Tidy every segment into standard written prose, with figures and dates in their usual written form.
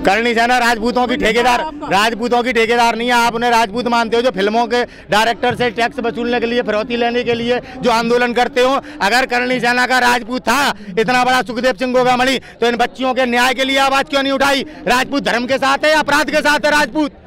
करणी सेना राजपूतों की ठेकेदार नहीं है। आप उन्हें राजपूत मानते हो जो फिल्मों के डायरेक्टर से टैक्स वसूलने के लिए, फिरौती लेने के लिए जो आंदोलन करते हो। अगर करणी सेना का राजपूत था इतना बड़ा सुखदेव सिंह गोगामणि, तो इन बच्चियों के न्याय के लिए आवाज क्यों नहीं उठाई? राजपूत धर्म के साथ है या अपराध के साथ है राजपूत?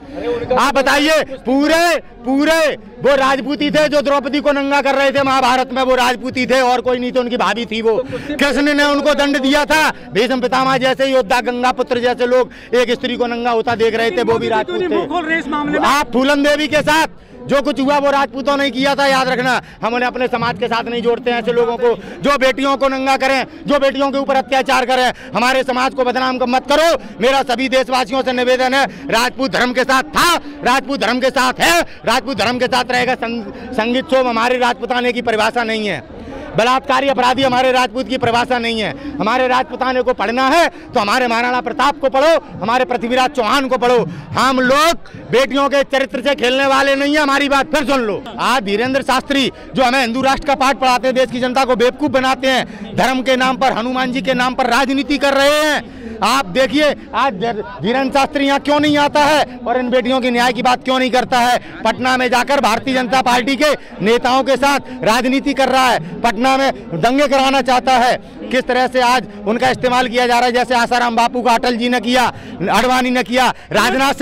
आप बताइए। पूरे वो राजपूती थे जो द्रौपदी को नंगा कर रहे थे महाभारत में, वो राजपूती थे और कोई नहीं थे, उनकी भाभी थी वो। कृष्ण ने उनको दंड दिया था। भीष्म पितामह जैसे योद्धा, गंगा पुत्र जैसे लोग एक स्त्री को नंगा होता देख रहे थे, वो भी राजपूत थे। आप फूलन देवी के साथ जो कुछ हुआ वो राजपूतों ने किया था, याद रखना। हम उन्हें अपने समाज के साथ नहीं जोड़ते हैं ऐसे लोगों को जो बेटियों को नंगा करें, जो बेटियों के ऊपर अत्याचार करें। हमारे समाज को बदनाम मत करो। मेरा सभी देशवासियों से निवेदन है, राजपूत धर्म के साथ था, राजपूत धर्म के साथ है, राजपूत धर्म के साथ रहेगा। संगीत शोभ हमारी राजपूताने की परिभाषा नहीं है, बलात्कारी अपराधी हमारे राजपूत की परिभाषा नहीं है। हमारे राजपूताने को पढ़ना है तो हमारे महाराणा प्रताप को पढ़ो, हमारे पृथ्वीराज चौहान को पढ़ो। हम लोग बेटियों के चरित्र से खेलने वाले नहीं है। हमारी बात फिर सुन लो। आज धीरेन्द्र शास्त्री जो हमें हिंदू राष्ट्र का पाठ पढ़ाते हैं, देश की जनता को बेवकूफ बनाते हैं, धर्म के नाम पर, हनुमान जी के नाम पर राजनीति कर रहे हैं। आप देखिए आज धीरेन्द्र शास्त्री यहाँ क्यों नहीं आता है और इन बेटियों की न्याय की बात क्यों नहीं करता है? पटना में जाकर भारतीय जनता पार्टी के नेताओं के साथ राजनीति कर रहा है, पटना में दंगे कराना चाहता है। किस तरह से आज उनका इस्तेमाल किया जा रहा है, जैसे आसाराम बापू का अटल जी ने किया, अडवाणी ने किया। राजनाथ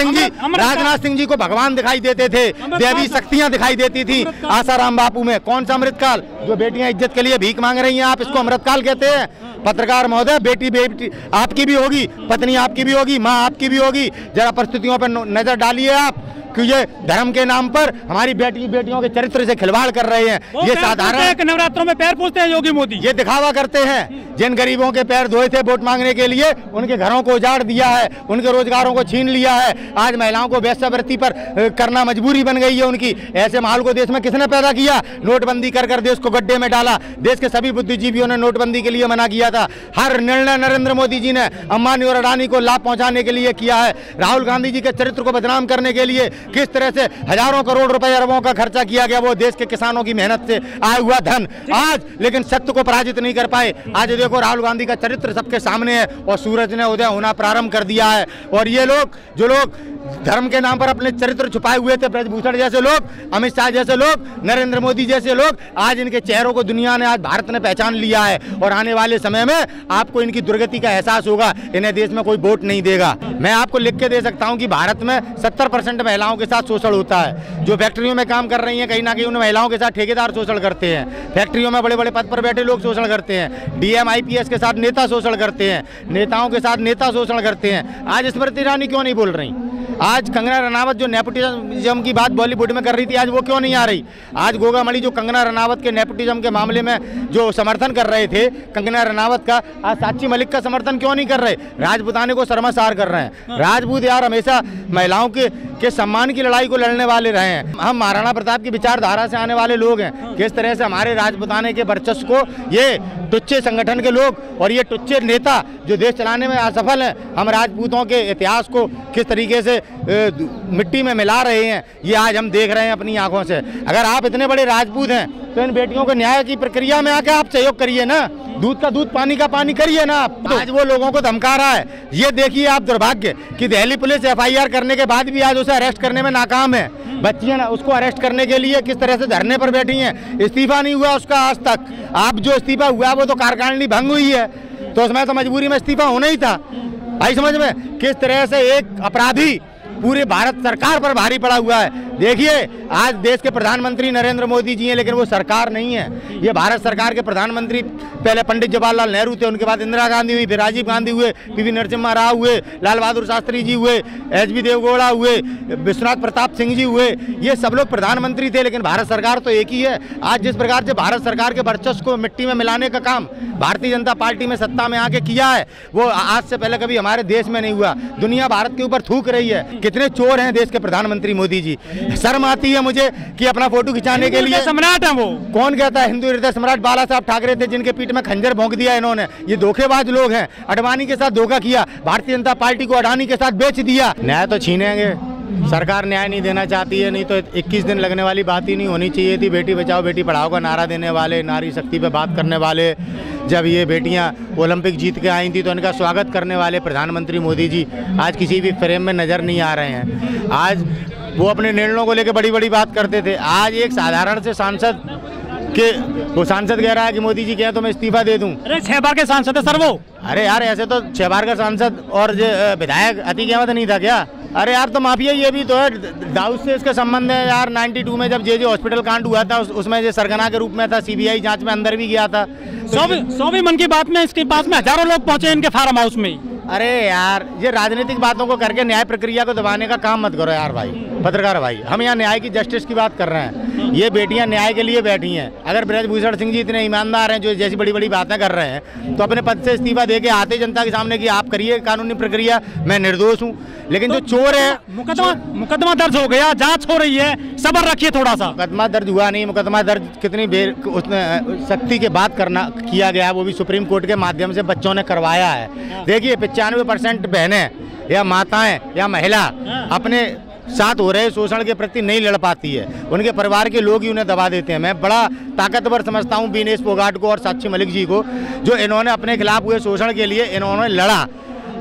सिंह जी को भगवान दिखाई देते थे, देवी शक्तियां दिखाई देती थी आसाराम बापू में। कौन सा अमृतकाल? जो बेटियां इज्जत के लिए भीख मांग रही हैं, आप इसको अमृतकाल कहते हैं? पत्रकार महोदय, बेटी आपकी भी होगी, पत्नी आपकी भी होगी, माँ आपकी भी होगी। जरा परिस्थितियों पर नजर डालिए आप कि ये धर्म के नाम पर हमारी बेटियों के चरित्र से खिलवाड़ कर रहे हैं। ये साधारण नवरात्रों में पैर पूछते हैं योगी मोदी, ये दिखावा करते हैं। जिन गरीबों के पैर धोए थे वोट मांगने के लिए, उनके घरों को उजाड़ दिया है, उनके रोजगारों को छीन लिया है। आज महिलाओं को वेश्यावृत्ति पर करना मजबूरी बन गई है उनकी। ऐसे माहौल को देश में किसने पैदा किया? नोटबंदी कर देश को गड्ढे में डाला। देश के सभी बुद्धिजीवियों ने नोटबंदी के लिए मना किया था। हर निर्णय नरेंद्र मोदी जी ने अंबानी और अडानी को लाभ पहुंचाने के लिए किया है। राहुल गांधी जी के चरित्र को बदनाम करने के लिए किस तरह से हजारों करोड़ रुपए, अरबों का खर्चा किया गया, वो देश के किसानों की मेहनत से आया हुआ धन। आज लेकिन सत्य को पराजित नहीं कर पाए। आज देखो राहुल गांधी का चरित्र सबके सामने है और सूरज ने उदय होना प्रारंभ कर दिया है। और ये लोग जो लोग धर्म के नाम पर अपने चरित्र छुपाए हुए थे, ब्रजभूषण जैसे लोग, अमित शाह जैसे लोग, नरेंद्र मोदी जैसे लोग, आज इनके चेहरों को दुनिया ने, आज भारत ने पहचान लिया है। और आने वाले समय में आपको इनकी दुर्गति का एहसास होगा। इन्हें देश में कोई वोट नहीं देगा। मैं आपको लिख के दे सकता हूं कि भारत में 70% महिलाओं के साथ शोषण होता है। जो फैक्ट्रियों में काम कर रही हैं, कहीं ना कहीं उन महिलाओं के साथ ठेकेदार शोषण करते हैं। फैक्ट्रियों में बड़े बड़े पद पर बैठे लोग शोषण करते हैं। डीएम IPS के साथ नेता शोषण करते हैं, नेताओं के साथ नेता शोषण करते हैं। आज स्मृति ईरानी क्यों नहीं बोल रही? आज कंगना रनावत जो नेपोटिज्म की बात बॉलीवुड में कर रही थी, आज वो क्यों नहीं आ रही? आज गोगामणि जो कंगना रनावत के नेपोटिज्म के मामले में जो समर्थन कर रहे थे कंगना रनावत का, आज साक्षी मलिक का समर्थन क्यों नहीं कर रहे? राजपूताने को शर्मसार कर रहे हैं। राजपूत यार हमेशा महिलाओं के सम्मान की लड़ाई को लड़ने वाले रहे हैं। हम महाराणा प्रताप की विचारधारा से आने वाले लोग हैं। किस तरह से हमारे राजपूताने के वर्चस्व को ये टुच्चे संगठन के लोग और ये टुच्चे नेता जो देश चलाने में असफल हैं, हम राजपूतों के इतिहास को किस तरीके से मिट्टी में मिला रहे हैं, ये आज हम देख रहे हैं अपनी आंखों से। अगर आप इतने बड़े राजपूत हैं तो इन बेटियों को न्याय की प्रक्रिया में आके आप सहयोग करिए ना। दूध का दूध, पानी का पानी करिए ना आप। आज वो लोगों को धमका रहा है। ये देखिए आप दुर्भाग्य कि दिल्ली पुलिस FIR करने के बाद भी आज उसे अरेस्ट करने में नाकाम है। बच्चियां उसको अरेस्ट करने के लिए किस तरह से धरने पर बैठी हैं। इस्तीफा नहीं हुआ उसका आज तक। आप जो इस्तीफा हुआ वो तो कार्यकारिणी भंग हुई है, तो उसमें तो मजबूरी में इस्तीफा होना ही था। भाई समझ में किस तरह से एक अपराधी पूरे भारत सरकार पर भारी पड़ा हुआ है। देखिए आज देश के प्रधानमंत्री नरेंद्र मोदी जी हैं, लेकिन वो सरकार नहीं है। ये भारत सरकार के प्रधानमंत्री पहले पंडित जवाहरलाल नेहरू थे, उनके बाद इंदिरा गांधी हुई, फिर राजीव गांधी हुए, PV नरसिम्हा राव हुए, लाल बहादुर शास्त्री जी हुए, HB देवगौड़ा हुए, विश्वनाथ प्रताप सिंह जी हुए। ये सब लोग प्रधानमंत्री थे, लेकिन भारत सरकार तो एक ही है। आज जिस प्रकार से भारत सरकार के वर्चस्व को मिट्टी में मिलाने का काम भारतीय जनता पार्टी में सत्ता में आके किया है, वो आज से पहले कभी हमारे देश में नहीं हुआ। दुनिया भारत के ऊपर थूक रही है। कितने चोर हैं देश के प्रधानमंत्री मोदी जी। शर्म आती है मुझे कि अपना फोटो खिंचाने के लिए सम्राट है वो। कौन कहता है हिंदू हृदय सम्राट? बाला साहब ठाकरे थे जिनके पीठ में खंजर भोंक दिया इन्होंने। ये धोखेबाज लोग हैं। अडवाणी के साथ धोखा किया, भारतीय जनता पार्टी को अडानी के साथ बेच दिया। न्याय तो छीनेंगे। सरकार न्याय नहीं देना चाहती है, नहीं तो 21 दिन लगने वाली बात ही नहीं होनी चाहिए थी। बेटी बचाओ बेटी पढ़ाओ का नारा देने वाले, नारी शक्ति पे बात करने वाले, जब ये बेटियां ओलंपिक जीत के आई थी तो इनका स्वागत करने वाले प्रधानमंत्री मोदी जी आज किसी भी फ्रेम में नज़र नहीं आ रहे हैं। आज वो अपने निर्णयों को लेकर बड़ी बड़ी बात करते थे, आज एक साधारण से सांसद के वो सांसद कह रहा है कि मोदी जी कहें तो मैं इस्तीफा दे दूं। अरे 6 बार के सांसद है सर वो। अरे यार ऐसे तो 6 बार का सांसद और विधायक अतीक अहमद नहीं था क्या? अरे यार तो माफिया ये भी तो है, दाऊद से इसका संबंध है यार। 92 में जब जे हॉस्पिटल कांड हुआ था उसमें जो सरगना के रूप में था, सीबीआई जांच में अंदर भी गया था। 100वीं मन की बात में इसके पास में हजारों लोग पहुंचे इनके फार्म हाउस में। अरे यार ये राजनीतिक बातों को करके न्याय प्रक्रिया को दबाने का काम मत करो यार भाई, पत्रकार भाई। हम यहाँ न्याय की, जस्टिस की बात कर रहे हैं। ये बेटियां न्याय के लिए बैठी हैं। अगर ब्रजभूषण सिंह जी इतने ईमानदार हैं जो जैसी बड़ी बड़ी बातें कर रहे हैं तो अपने पद से इस्तीफा दे के आते जनता के सामने कि आप करिए कानूनी प्रक्रिया, मैं निर्दोष हूँ। लेकिन जो चोर है, मुकदमा दर्ज हो गया, जांच हो रही है, सब्र रखिए थोड़ा सा। मुकदमा दर्ज हुआ नहीं, मुकदमा दर्ज कितनी उसने सख्ती के बाद किया गया, वो भी सुप्रीम कोर्ट के माध्यम से बच्चों ने करवाया है। देखिए 95% बहनें या माताएं या महिला अपने साथ हो रहे शोषण के प्रति नहीं लड़ पाती है, उनके परिवार के लोग ही उन्हें दबा देते हैं। मैं बड़ा ताकतवर समझता हूं विनेश फोगाट को और साक्षी मलिक जी को, जो इन्होंने अपने खिलाफ हुए शोषण के लिए इन्होंने लड़ा।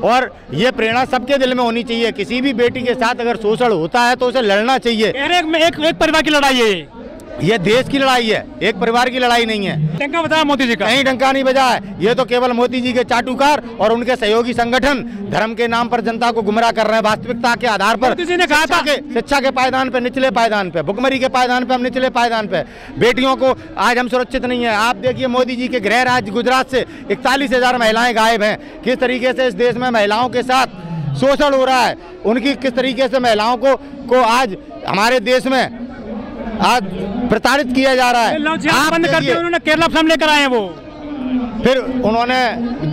और ये प्रेरणा सबके दिल में होनी चाहिए। किसी भी बेटी के साथ अगर शोषण होता है तो उसे लड़ना चाहिए। एक परिवार की लड़ाई है ये देश की लड़ाई है, एक परिवार की लड़ाई नहीं है। डंका बजाया मोदी जी का? कहीं डंका नहीं बजा है। ये तो केवल मोदी जी के चाटुकार और उनके सहयोगी संगठन धर्म के नाम पर जनता को गुमराह कर रहे हैं। वास्तविकता के आधार पर मोदी जी ने कहा था शिक्षा के पायदान पे, निचले पायदान पे, भुखमरी के पायदान पे, हम निचले पायदान पे, बेटियों को आज हम सुरक्षित नहीं है। आप देखिए मोदी जी के गृह राज्य गुजरात से 41,000 महिलाएं गायब हैं। किस तरीके से इस देश में महिलाओं के साथ शोषण हो रहा है, उनकी किस तरीके से महिलाओं को आज हमारे देश में आज प्रताड़ित किया जा रहा है। आप बंद करके उन्होंने केरला फिल्म लेकर आए हैं वो। फिर उन्होंने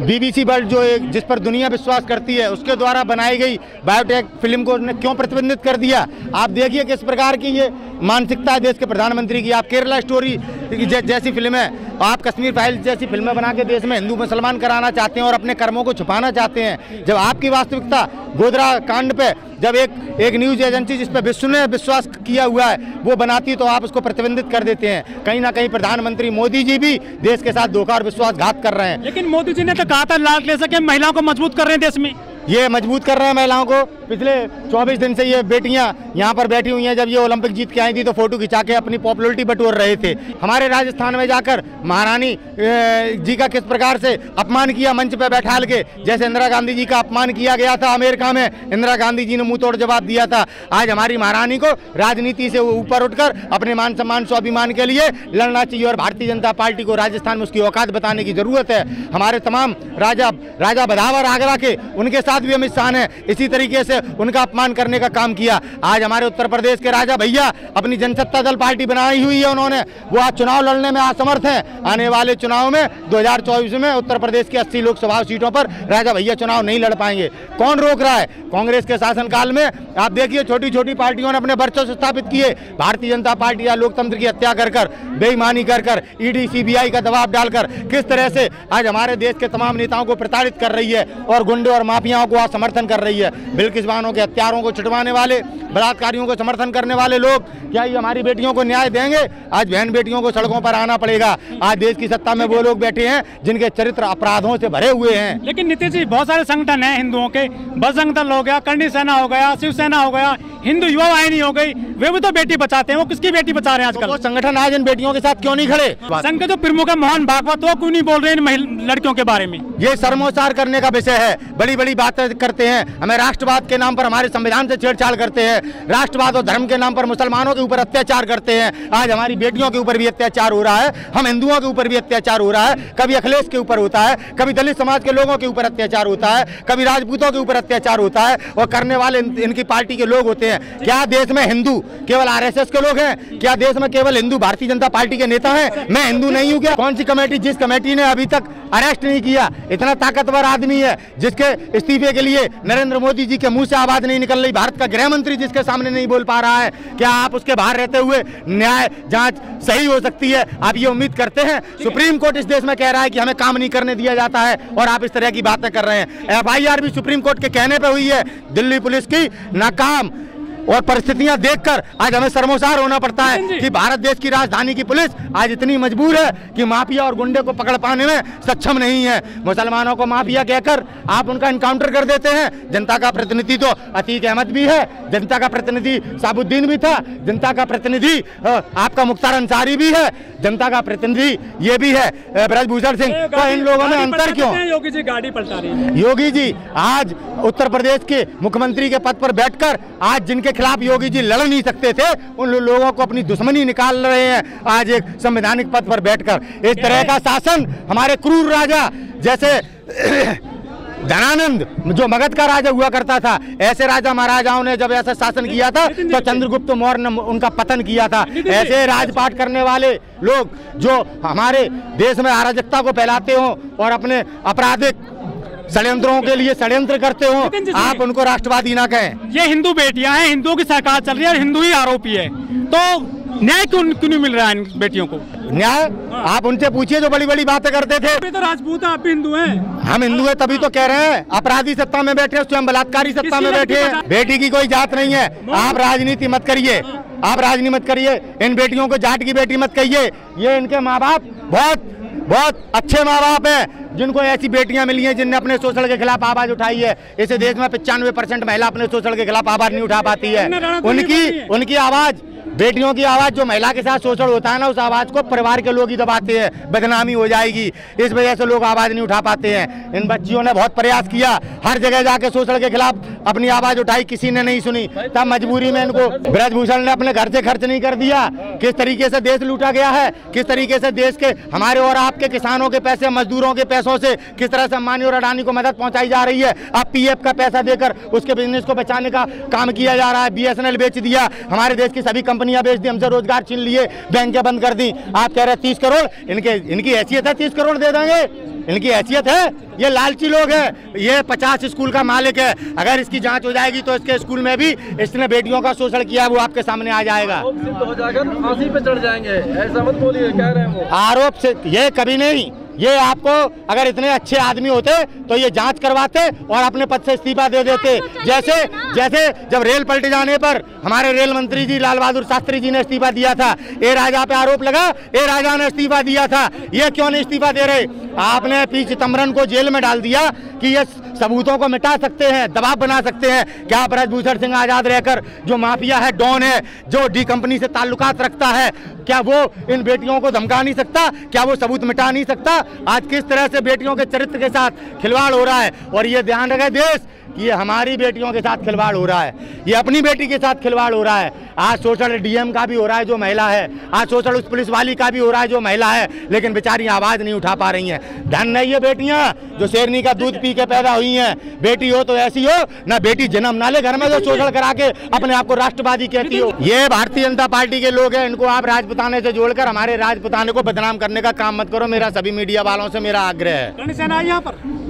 BBC वर्ल्ड जो एक जिस पर दुनिया विश्वास करती है उसके द्वारा बनाई गई बायोटेक फिल्म को उन्होंने क्यों प्रतिबंधित कर दिया? आप देखिए किस प्रकार की ये मानसिकता है देश के प्रधानमंत्री की। आप केरला स्टोरी जैसी फिल्में, आप कश्मीर फाइल्स जैसी फिल्में बना के देश में हिंदू मुसलमान कराना चाहते हैं और अपने कर्मों को छुपाना चाहते हैं। जब आपकी वास्तविकता गोधरा कांड पे जब एक न्यूज एजेंसी जिस पर विश्व ने विश्वास किया हुआ है वो बनाती तो आप उसको प्रतिबंधित कर देते हैं। कहीं ना कहीं प्रधानमंत्री मोदी जी भी देश के साथ धोखा और विश्वासघात कर रहे हैं। लेकिन मोदी जी ने तो कहा था लाल ले सके महिलाओं को मजबूत कर रहे हैं देश में। ये मजबूत कर रहे हैं महिलाओं को। पिछले 24 दिन से ये बेटियां यहाँ पर बैठी हुई हैं। जब ये ओलंपिक जीत के आई थी तो फोटो खिंचा के अपनी पॉपुलरिटी बटोर रहे थे। हमारे राजस्थान में जाकर महारानी जी का किस प्रकार से अपमान किया मंच पे बैठाल के, जैसे इंदिरा गांधी जी का अपमान किया गया था अमेरिका में। इंदिरा गांधी जी ने मुंह तोड़ जवाब दिया था। आज हमारी महारानी को राजनीति से ऊपर उठकर अपने मान सम्मान स्वाभिमान के लिए लड़ना चाहिए और भारतीय जनता पार्टी को राजस्थान में उसकी औकात बताने की जरूरत है। हमारे तमाम राजा बदावर आगरा के, उनके साथ भी अमित शाह ने इसी तरीके से उनका अपमान करने का काम किया। आज हमारे उत्तर प्रदेश के राजा भैया अपनी जनसत्ता दल पार्टी बनाई हुई है उन्होंने, वो आज चुनाव लड़ने में असमर्थ हैं। आने वाले चुनाव में 2024 में उत्तर प्रदेश की 80 लोकसभा सीटों पर राजा भैया चुनाव नहीं लड़ पाएंगे। कौन रोक रहा है? कांग्रेस के शासनकाल में आप देखिए छोटी छोटी पार्टियों ने अपने वर्चस्व स्थापित किए। भारतीय जनता पार्टी या लोकतंत्र की हत्या कर बेईमानी कर ईडी सीबीआई का दबाव डालकर किस तरह से आज हमारे देश के तमाम नेताओं को प्रताड़ित कर रही है और गुंडे और माफियाओं को समर्थन कर रही है। बिल्किस बानो के हत्यारों को छुड़वाने वाले, बलात्कारियों को समर्थन करने वाले लोग क्या ये हमारी बेटियों को न्याय देंगे? आज बहन बेटियों को सड़कों पर आना पड़ेगा। आज देश की सत्ता में वो लोग बैठे हैं जिनके चरित्र अपराधों से भरे हुए हैं। लेकिन नीतीश जी बहुत सारे संगठन हैं हिंदुओं के, बजरंग दल हो गया, करणी सेना हो गया, शिवसेना हो गया, हिंदू युवा वाहिनी हो गई, वे भी तो बेटी बचाते हैं। वो किसकी बेटी बचा रहे हैं आजकल? वो संगठन आज इन बेटियों के साथ क्यों नहीं खड़े? संघ के जो प्रमुख है मोहन भागवत, वो क्यों नहीं बोल रहे इन लड़कियों के बारे में? ये शर्मोसार करने का विषय है। बड़ी बड़ी बातें करते हैं, हमें राष्ट्रवाद के नाम पर हमारे संविधान से छेड़छाड़ करते हैं, राष्ट्रवाद और धर्म के नाम पर मुसलमानों के ऊपर अत्याचार करते हैं। आज हमारी बेटियों के ऊपर भी अत्याचार हो रहा है, हम हिंदुओं के ऊपर भी अत्याचार हो रहा है। कभी अखिलेश के ऊपर होता है, कभी दलित समाज के लोगों के ऊपर अत्याचार होता है, कभी राजपूतों के ऊपर अत्याचार होता है और करने वाले इनकी पार्टी के लोग होते हैं। क्या देश में हिंदू केवल RSS के लोग हैं? क्या देश में केवल हिंदू भारतीय जनता पार्टी के नेता हैं? मैं हिंदू नहीं हूँ क्या? कौन सी कमेटी, जिस कमेटी ने अभी तक अरेस्ट नहीं किया, इतना ताकतवर आदमी है जिसके इस्तीफे के लिए नरेंद्र मोदी जी के मुंह से आवाज नहीं निकल रही, भारत का गृह मंत्री जिसके सामने नहीं बोल पा रहा है, क्या आप उसके बाहर रहते हुए न्याय जांच सही हो सकती है? आप ये उम्मीद करते हैं? सुप्रीम कोर्ट इस देश में कह रहा है कि हमें काम नहीं करने दिया जाता है और आप इस तरह की बातें कर रहे हैं। FIR भी सुप्रीम कोर्ट के कहने पर हुई है। दिल्ली पुलिस की नाकाम और परिस्थितियां देखकर आज हमें शर्मोशार होना पड़ता है कि भारत देश की राजधानी की पुलिस आज इतनी मजबूर है कि माफिया और गुंडे को पकड़ पाने में सक्षम नहीं है। मुसलमानों को माफिया कहकर आप उनका इनकाउंटर कर देते हैं। जनता का प्रतिनिधि तो अतीक अहमद भी है, जनता का प्रतिनिधि साबुद्दीन भी था, जनता का प्रतिनिधि आपका मुख्तार अंसारी भी है, जनता का प्रतिनिधि ये भी है ब्रजभूषण सिंह। तो इन लोगों में अंतर क्यों? योगी जी गाड़ी पलटा रही है। योगी जी आज उत्तर प्रदेश के मुख्यमंत्री के पद पर बैठकर आज जिनके खिलाफ योगी जी लड़ नहीं सकते थे उन लोगों को अपनी दुश्मनी निकाल रहे हैं आज एक संवैधानिक पद पर बैठकर। इस तरह का शासन हमारे क्रूर राजा जैसे धनानंद जो मगध का राजा हुआ करता था, ऐसे राजा महाराजाओं ने जब ऐसा शासन किया था तो चंद्रगुप्त मौर्य ने उनका पतन किया था। ऐसे राजपाट करने वाले लोग जो हमारे देश में अराजकता को फैलाते हो और अपने आपराधिक षड्यंत्रों के लिए षड्यंत्र करते हो, आप उनको राष्ट्रवादी ना कहें। ये हिंदू बेटियां हैं, हिंदुओं की सरकार चल रही है और हिंदू ही आरोपी है, तो न्याय क्यों नहीं मिल रहा है इन बेटियों को? न्याय आप उनसे पूछिए जो बड़ी बड़ी बातें करते थे। अभी तो राजपूत हैं, आप भी हिंदू हैं। हम हिंदू हैं तभी तो कह रहे हैं अपराधी सत्ता में बैठे हैं, स्वयं बलात्कारी सत्ता में बैठे हैं। बेटी की कोई जात नहीं है, आप राजनीति मत करिए, आप राजनीति मत करिए। इन बेटियों को जाट की बेटी मत कहिए। ये इनके माँ बाप बहुत अच्छे माँ बाप हैं जिनको ऐसी बेटियां मिली हैं जिनने अपने शोषण के खिलाफ आवाज उठाई है। इस देश में 95% महिला अपने शोषण के खिलाफ आवाज नहीं उठा पाती है। उनकी आवाज, बेटियों की आवाज जो महिला के साथ शोषण होता है ना, उस आवाज को परिवार के लोग ही दबाते हैं, बदनामी हो जाएगी, इस वजह से लोग आवाज नहीं उठा पाते हैं। इन बच्चियों ने बहुत प्रयास किया, हर जगह जाके शोषण के खिलाफ अपनी आवाज उठाई, किसी ने नहीं सुनी। तब मजबूरी में इनको ब्रजभूषण ने अपने घर से खर्च नहीं कर दिया। किस तरीके से देश लूटा गया है, किस तरीके से देश के हमारे और आपके किसानों के पैसे, मजदूरों के पैसों से किस तरह से अंबानी और अडानी को मदद पहुंचाई जा रही है। अब पीएफ का पैसा देकर उसके बिजनेस को बचाने का काम किया जा रहा है। बीएसएनएल बेच दिया, हमारे देश की सभी कंपनियां बेच दी, हमसे रोजगार छीन लिए, बैंकें बंद कर दी। आप कह रहे 30 करोड़, इनकी हैसियत है 30 करोड़ दे देंगे? इनकी हैसियत है? ये लालची लोग हैं। ये 50 स्कूल का मालिक है, अगर इसकी जांच हो जाएगी तो इसके स्कूल में भी इसने बेटियों का शोषण किया वो आपके सामने आ जाएगा। हो जाएगा, फांसी पे चढ़ जाएंगे, ऐसा मत बोलिए, कह रहे हैं वो। आरोप से ये कभी नहीं, ये आपको अगर इतने अच्छे आदमी होते तो ये जांच करवाते और अपने पद से इस्तीफा दे देते। जैसे जब रेल पलट जाने पर हमारे रेल मंत्री जी लाल बहादुर शास्त्री जी ने इस्तीफा दिया था, ए राजा पे आरोप लगा, ए राजा ने इस्तीफा दिया था, ये क्यों नहीं इस्तीफा दे रहे? आपने पी चिदम्बरम को जेल में डाल दिया कि ये सबूतों को मिटा सकते हैं, दबाव बना सकते हैं। क्या ब्रजभूषण सिंह आजाद रहकर जो माफिया है, डॉन है, जो डी कंपनी से ताल्लुकात रखता है, क्या वो इन बेटियों को धमका नहीं सकता? क्या वो सबूत मिटा नहीं सकता? आज किस तरह से बेटियों के चरित्र के साथ खिलवाड़ हो रहा है। और ये ध्यान रखे देश कि ये हमारी बेटियों के साथ खिलवाड़ हो रहा है, ये अपनी बेटी के साथ खिलवाड़ हो रहा है। आज शोषण डीएम का भी हो रहा है जो महिला है, आज शोषण उस पुलिस वाली का भी हो रहा है जो महिला है, लेकिन बेचारी आवाज नहीं उठा पा रही हैं। धन नहीं है बेटियां जो शेरनी का दूध पी के पैदा हुई हैं। बेटी हो तो ऐसी हो ना, बेटी जन्म ना ले घर में जो शोषण करा के अपने आप को राष्ट्रवादी कहती हो। ये भारतीय जनता पार्टी के लोग हैं, इनको आप राजपुताने से जोड़कर हमारे राजपुताने को बदनाम करने का काम मत करो। मेरा सभी मीडिया वालों से मेरा आग्रह है। सेना यहाँ पर